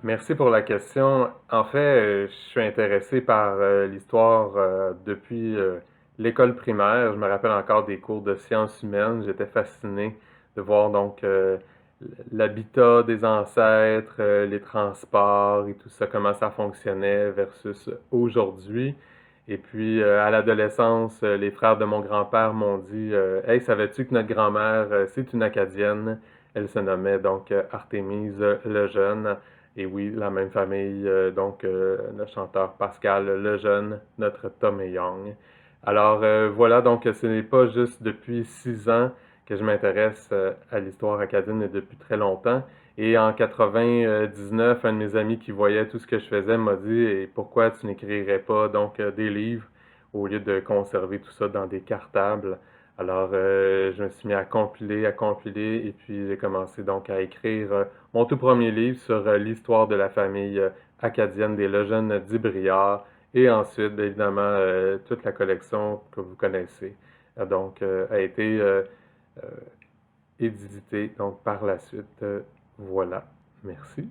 Merci pour la question. En fait, je suis intéressé par l'histoire depuis l'école primaire. Je me rappelle encore des cours de sciences humaines. J'étais fasciné de voir donc l'habitat des ancêtres, les transports et tout ça, comment ça fonctionnait versus aujourd'hui. Et puis à l'adolescence, les frères de mon grand-père m'ont dit Hey, savais-tu que notre grand-mère, c'est une Acadienne? Elle se nommait donc Artémise Lejeune. Et oui, la même famille, donc le chanteur Pascal Lejeune, notre Tommy Young. Alors voilà, donc ce n'est pas juste depuis 6 ans que je m'intéresse à l'histoire acadienne, mais depuis très longtemps. Et en 99, un de mes amis qui voyait tout ce que je faisais m'a dit Et pourquoi tu n'écrirais pas donc des livres au lieu de conserver tout ça dans des cartables? Alors je me suis mis à compiler, et puis j'ai commencé donc à écrire mon tout premier livre sur l'histoire de la famille acadienne des Lejeune d'Ibriard, et ensuite, bien évidemment, toute la collection que vous connaissez, donc a été euh, éditée donc par la suite. Voilà. Merci.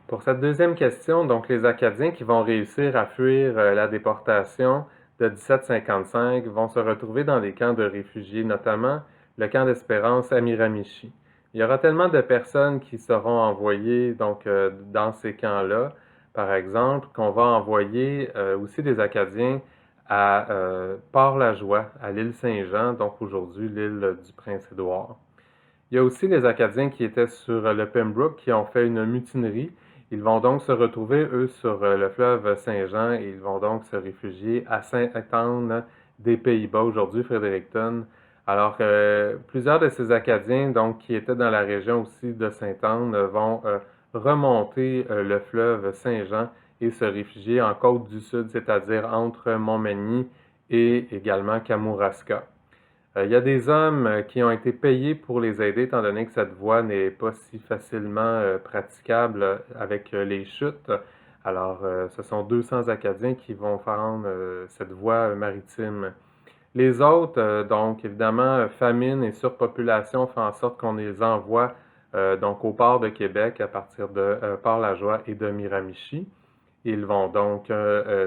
Pour cette deuxième question, donc les Acadiens qui vont réussir à fuir la déportation de 1755 vont se retrouver dans des camps de réfugiés, notamment le camp d'Espérance à Miramichi. Il y aura tellement de personnes qui seront envoyées donc dans ces camps-là, par exemple, qu'on va envoyer aussi des Acadiens à Port-la-Joie, à l'île Saint-Jean, donc aujourd'hui l'île du Prince-Édouard. Il y a aussi les Acadiens qui étaient sur le Pembroke qui ont fait une mutinerie. Ils vont donc se retrouver, eux, sur le fleuve Saint-Jean, et ils vont donc se réfugier à Sainte-Anne des Pays-Bas, aujourd'hui Fredericton. Alors, plusieurs de ces Acadiens, donc, qui étaient dans la région aussi de Sainte-Anne, vont remonter le fleuve Saint-Jean et se réfugier en côte du Sud, c'est-à-dire entre Montmagny et également Kamouraska. Il y a des hommes qui ont été payés pour les aider, étant donné que cette voie n'est pas si facilement praticable avec les chutes. Alors, ce sont 200 Acadiens qui vont faire cette voie maritime. Les autres, donc évidemment, famine et surpopulation font en sorte qu'on les envoie donc au port de Québec à partir de Port-la-Joie et de Miramichi. Ils vont donc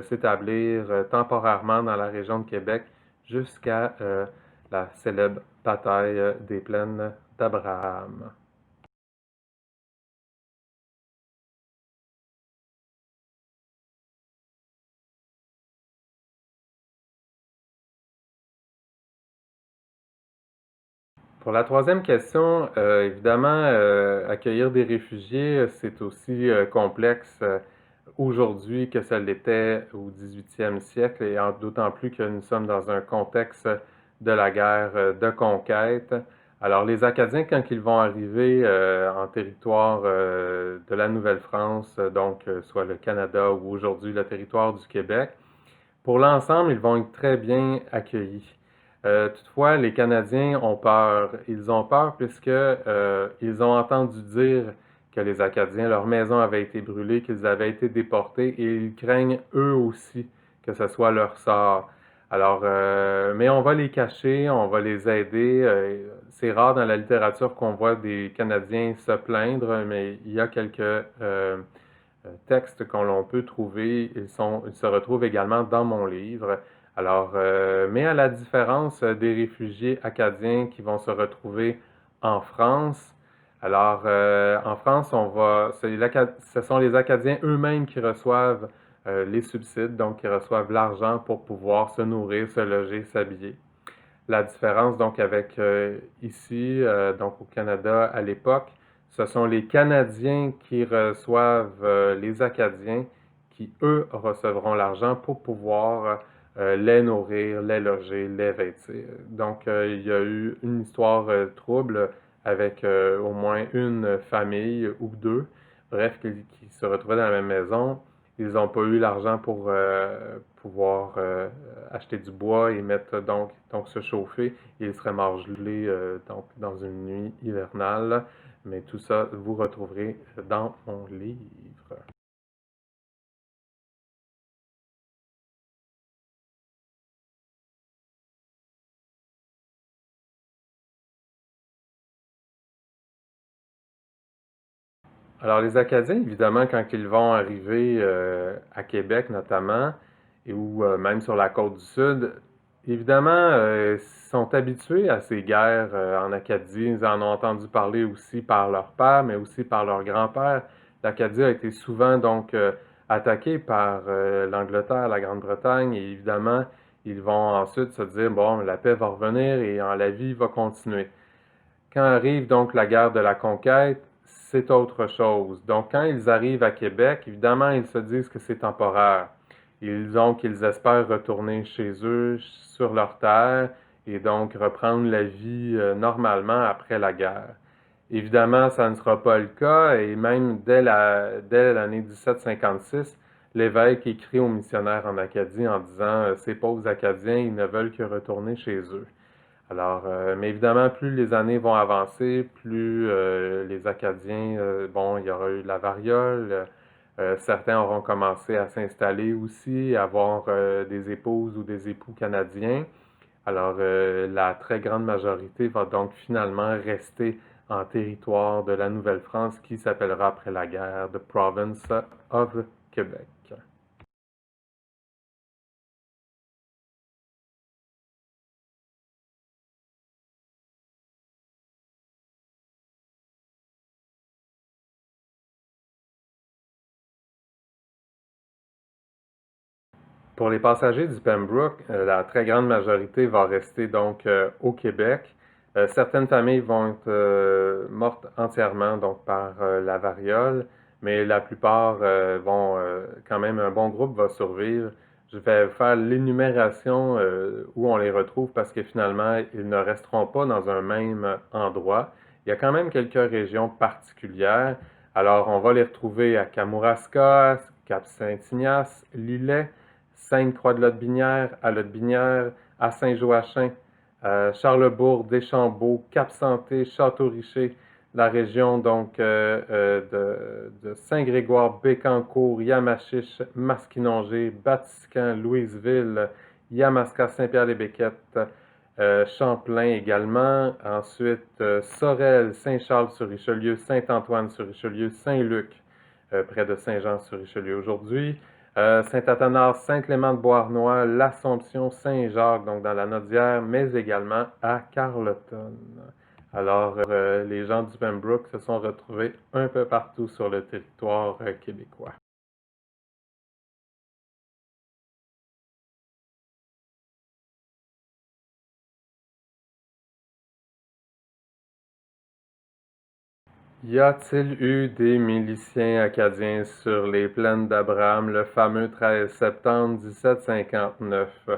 s'établir temporairement dans la région de Québec jusqu'à la célèbre bataille des plaines d'Abraham. Pour la troisième question, évidemment, accueillir des réfugiés, c'est aussi complexe aujourd'hui que ça l'était au 18e siècle, et d'autant plus que nous sommes dans un contexte de la guerre de conquête. Alors, les Acadiens, quand ils vont arriver en territoire de la Nouvelle-France, donc soit le Canada ou aujourd'hui le territoire du Québec, pour l'ensemble, ils vont être très bien accueillis. Toutefois, les Canadiens ont peur. Ils ont peur puisque ils ont entendu dire que les Acadiens, leur maison avait été brûlée, qu'ils avaient été déportés, et ils craignent eux aussi que ce soit leur sort. Alors, mais on va les cacher, on va les aider. C'est rare dans la littérature qu'on voit des Canadiens se plaindre, mais il y a quelques textes qu'on peut trouver. Ils se retrouvent également dans mon livre. Alors, mais à la différence des réfugiés acadiens qui vont se retrouver en France, alors en France, ce sont les Acadiens eux-mêmes qui reçoivent les subsides, donc qui reçoivent l'argent pour pouvoir se nourrir, se loger, s'habiller. La différence donc avec ici, donc au Canada à l'époque, ce sont les Canadiens qui reçoivent les Acadiens qui, eux, recevront l'argent pour pouvoir les nourrir, les loger, les vêtir. Donc, il y a eu une histoire trouble avec au moins une famille ou deux, bref, qui se retrouvaient dans la même maison. ils n'ont pas eu l'argent pour pouvoir acheter du bois et mettre donc se chauffer. Ils seraient morts gelés donc dans une nuit hivernale. Mais tout ça, vous retrouverez dans mon livre. Alors, les Acadiens, évidemment, quand ils vont arriver à Québec notamment, ou même sur la côte du Sud, évidemment, sont habitués à ces guerres en Acadie. Ils en ont entendu parler aussi par leur père, mais aussi par leur grand-père. L'Acadie a été souvent donc attaquée par l'Angleterre, la Grande-Bretagne, et évidemment, ils vont ensuite se dire, bon, la paix va revenir et la vie va continuer. Quand arrive donc la guerre de la conquête, c'est autre chose. Donc, quand ils arrivent à Québec, évidemment, ils se disent que c'est temporaire. Ils espèrent retourner chez eux, sur leur terre, et donc reprendre la vie normalement après la guerre. Évidemment, ça ne sera pas le cas, et même dès l'année 1756, l'évêque écrit aux missionnaires en Acadie en disant ces pauvres Acadiens, ils ne veulent que retourner chez eux. Alors, mais évidemment, plus les années vont avancer, plus les Acadiens, bon, il y aura eu la variole, certains auront commencé à s'installer aussi, à avoir des épouses ou des époux canadiens. Alors, la très grande majorité va donc finalement rester en territoire de la Nouvelle-France qui s'appellera après la guerre The Province of Québec. Pour les passagers du Pembroke, la très grande majorité va rester donc au Québec. Certaines familles vont être mortes entièrement donc par la variole, mais la plupart vont quand même, un bon groupe va survivre. Je vais faire l'énumération où on les retrouve parce que finalement, ils ne resteront pas dans un même endroit. Il y a quand même quelques régions particulières. Alors, on va les retrouver à Kamouraska, Cap-Saint-Ignace, Lillet, Sainte-Croix-de-Lotbinière, à Lotbinière, à Saint-Joachim, Charlesbourg, Deschambault, Cap-Santé, Château-Richer, la région donc de Saint-Grégoire, Bécancour, Yamachiche, Masquinongé, Batiscan, Louisville, Yamaska, Saint-Pierre-les-Béquettes, Champlain également. Ensuite, Sorel, Saint-Charles-sur-Richelieu, Saint-Antoine-sur-Richelieu, Saint-Luc, près de Saint-Jean-sur-Richelieu aujourd'hui. Saint-Athanas, Saint-Clément-de-Beauharnois, l'Assomption, Saint-Jacques, donc dans la Nodière, mais également à Carleton. Alors, les gens du Pembroke se sont retrouvés un peu partout sur le territoire québécois. Y a-t-il eu des miliciens acadiens sur les plaines d'Abraham le fameux 13 septembre 1759?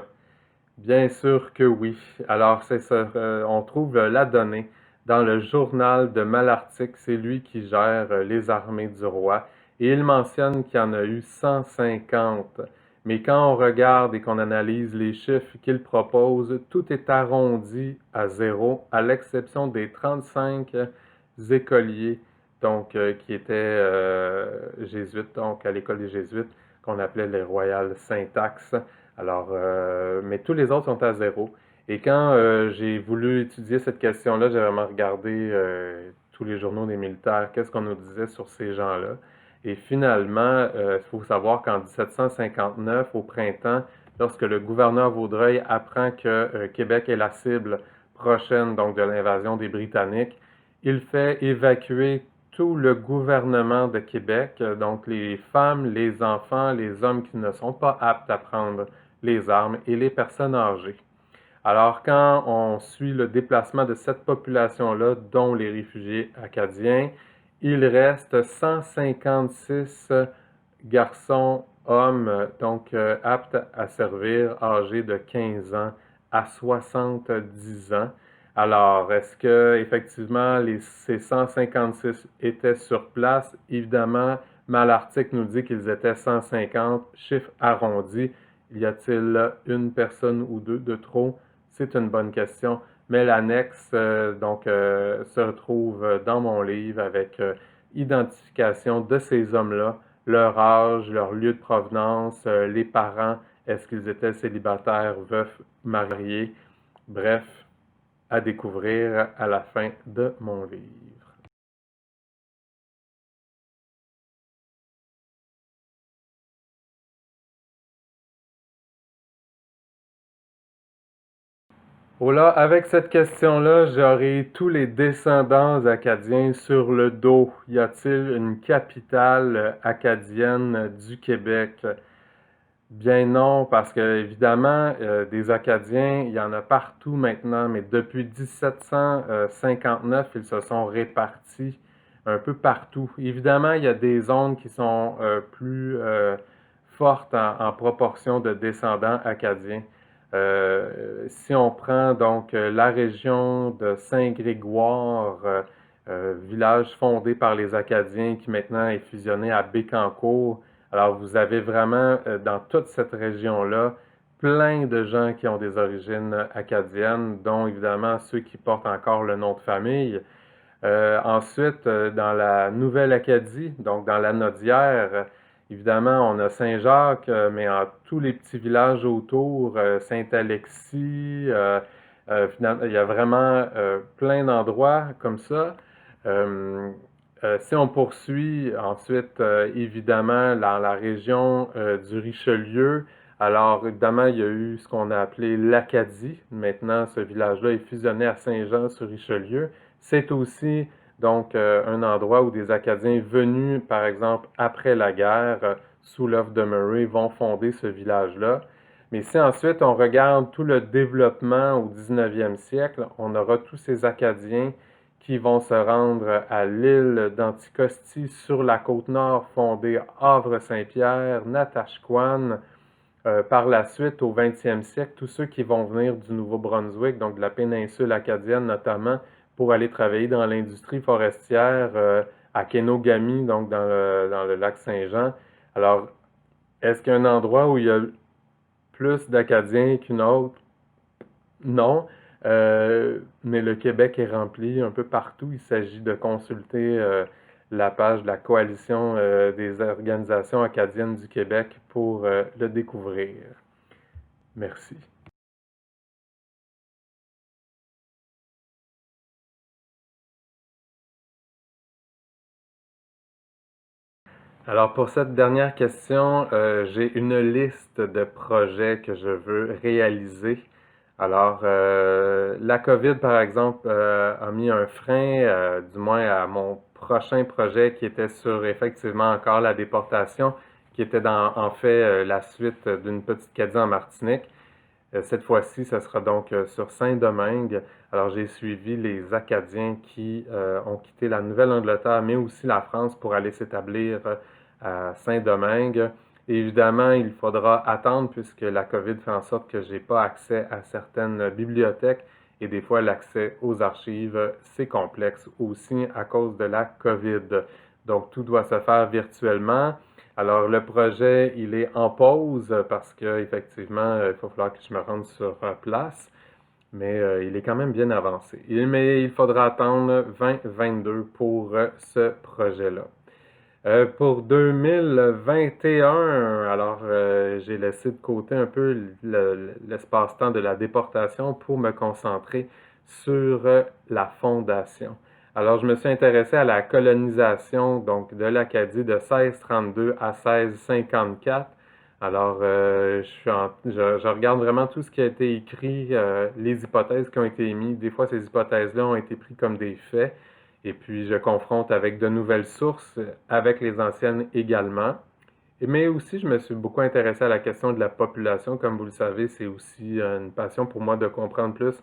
Bien sûr que oui. Alors, c'est ça, on trouve la donnée dans le journal de Malartic, c'est lui qui gère les armées du roi, et il mentionne qu'il y en a eu 150. Mais quand on regarde et qu'on analyse les chiffres qu'il propose, tout est arrondi à zéro, à l'exception des 35 écoliers donc, qui étaient jésuites, donc à l'école des jésuites, qu'on appelait les Royales Syntaxes. Alors, mais tous les autres sont à zéro. Et quand j'ai voulu étudier cette question-là, j'ai vraiment regardé tous les journaux des militaires, qu'est-ce qu'on nous disait sur ces gens-là. Et finalement, il faut savoir qu'en 1759, au printemps, lorsque le gouverneur Vaudreuil apprend que Québec est la cible prochaine donc de l'invasion des Britanniques, il fait évacuer tout le gouvernement de Québec, donc les femmes, les enfants, les hommes qui ne sont pas aptes à prendre les armes et les personnes âgées. Alors, quand on suit le déplacement de cette population-là, dont les réfugiés acadiens, il reste 156 garçons, hommes, donc aptes à servir, âgés de 15 ans à 70 ans. Alors, est-ce que effectivement ces 156 étaient sur place? Évidemment, mais l'article nous dit qu'ils étaient 150, chiffre arrondi. Y a-t-il une personne ou deux de trop? C'est une bonne question, mais l'annexe se retrouve dans mon livre avec identification de ces hommes-là, leur âge, leur lieu de provenance, les parents, est-ce qu'ils étaient célibataires, veufs, mariés, bref, à découvrir à la fin de mon livre. Oh là, avec cette question-là, j'aurai tous les descendants acadiens sur le dos. Y a-t-il une capitale acadienne du Québec? Bien non, parce que évidemment, des Acadiens, il y en a partout maintenant, mais depuis 1759, ils se sont répartis un peu partout. Évidemment, il y a des zones qui sont plus fortes en proportion de descendants acadiens. Si on prend donc la région de Saint-Grégoire, village fondé par les Acadiens qui maintenant est fusionné à Bécancour, alors, vous avez vraiment, dans toute cette région-là, plein de gens qui ont des origines acadiennes, dont évidemment ceux qui portent encore le nom de famille. Ensuite, dans la Nouvelle-Acadie, donc dans la Nodière, évidemment, on a Saint-Jacques, mais en tous les petits villages autour, Saint-Alexis, il y a vraiment plein d'endroits comme ça. Euh, si on poursuit ensuite, évidemment, dans la région du Richelieu, alors évidemment, il y a eu ce qu'on a appelé l'Acadie. Maintenant, ce village-là est fusionné à Saint-Jean-sur-Richelieu. C'est aussi donc un endroit où des Acadiens venus, par exemple, après la guerre, sous l'œuvre de Murray, vont fonder ce village-là. Mais si ensuite on regarde tout le développement au 19e siècle, on aura tous ces Acadiens qui vont se rendre à l'île d'Anticosti sur la côte nord, fonder Havre-Saint-Pierre, Natashquan. Par la suite, au 20e siècle, tous ceux qui vont venir du Nouveau-Brunswick, donc de la péninsule acadienne notamment, pour aller travailler dans l'industrie forestière à Kenogami, donc dans le lac Saint-Jean. Alors, est-ce qu'il y a un endroit où il y a plus d'Acadiens qu'une autre? Non, mais le Québec est rempli un peu partout. Il s'agit de consulter la page de la Coalition des organisations acadiennes du Québec pour le découvrir. Merci. Alors pour cette dernière question, j'ai une liste de projets que je veux réaliser. Alors, la COVID, par exemple, a mis un frein, du moins à mon prochain projet qui était sur effectivement encore la déportation, qui était en fait la suite d'une petite caddie en Martinique. Cette fois-ci, ce sera donc sur Saint-Domingue. Alors, j'ai suivi les Acadiens qui ont quitté la Nouvelle-Angleterre, mais aussi la France pour aller s'établir à Saint-Domingue. Évidemment, il faudra attendre puisque la COVID fait en sorte que je n'ai pas accès à certaines bibliothèques et des fois l'accès aux archives, c'est complexe aussi à cause de la COVID. Donc, tout doit se faire virtuellement. Alors, le projet, il est en pause parce qu'effectivement, il va falloir que je me rende sur place, mais il est quand même bien avancé. Mais il faudra attendre 2022 pour ce projet-là. Pour 2021, alors j'ai laissé de côté un peu l'espace-temps de la déportation pour me concentrer sur la fondation. Alors je me suis intéressé à la colonisation donc de l'Acadie de 1632 à 1654. Alors je regarde vraiment tout ce qui a été écrit, les hypothèses qui ont été émises. Des fois ces hypothèses-là ont été prises comme des faits. Et puis, je confronte avec de nouvelles sources, avec les anciennes également. Mais aussi, je me suis beaucoup intéressé à la question de la population. Comme vous le savez, c'est aussi une passion pour moi de comprendre plus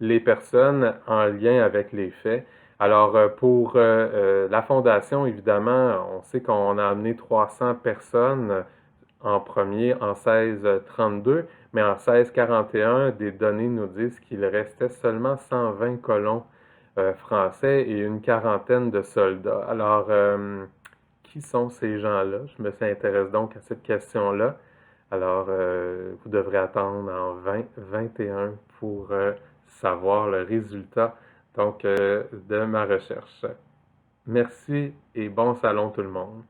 les personnes en lien avec les faits. Alors, pour la fondation, évidemment, on sait qu'on a amené 300 personnes en premier en 1632, mais en 1641, des données nous disent qu'il restait seulement 120 colons français et une quarantaine de soldats. Alors, qui sont ces gens-là? Je me intéresse donc à cette question-là. Alors, vous devrez attendre en 2021 pour savoir le résultat donc, de ma recherche. Merci et bon salon tout le monde.